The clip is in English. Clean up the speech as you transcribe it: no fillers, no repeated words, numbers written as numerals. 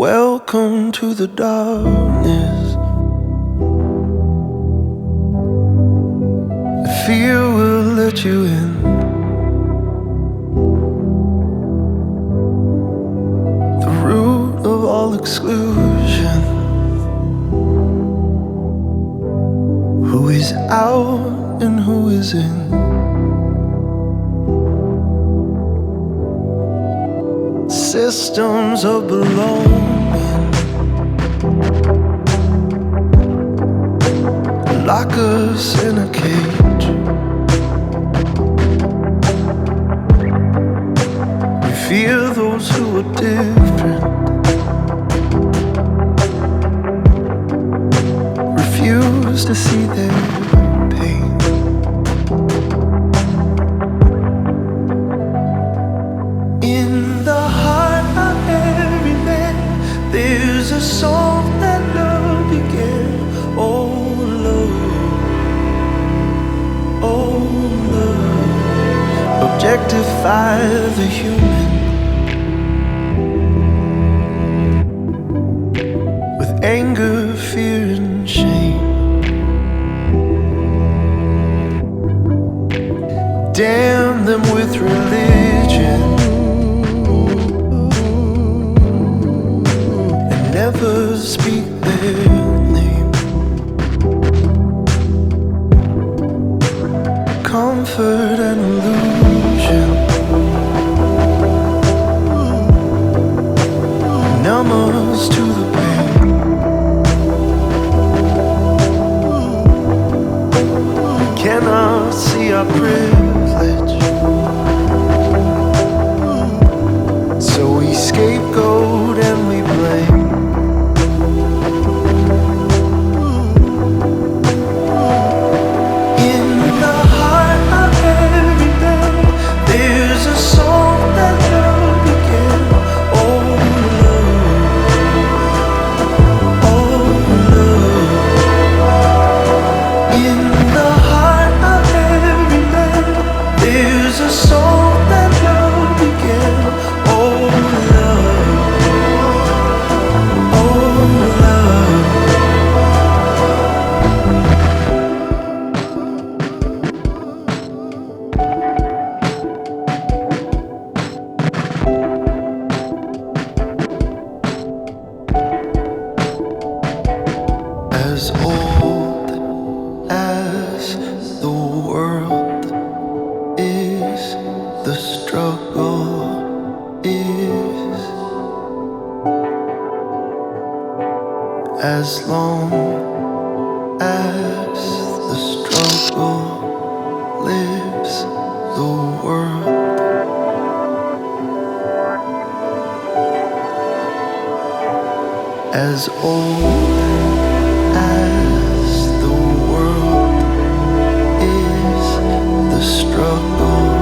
Welcome to the darkness. Fear will let you in. The root of all exclusion. Who is out and who is in? Systems of belonging lock us in a cage. We fear those who are different, refuse to see their pain. In the heart of every man, there's a song that love began. Oh love, objectify the human with anger, fear, and shame. Damn them with religion and never speak their name. Comfort and illusion numb us to the pain. We cannot see our privilege, so we scapegoat and we blame. As old as the world is, the struggle is. As long as the struggle lives, the world. As old as the world is, the struggle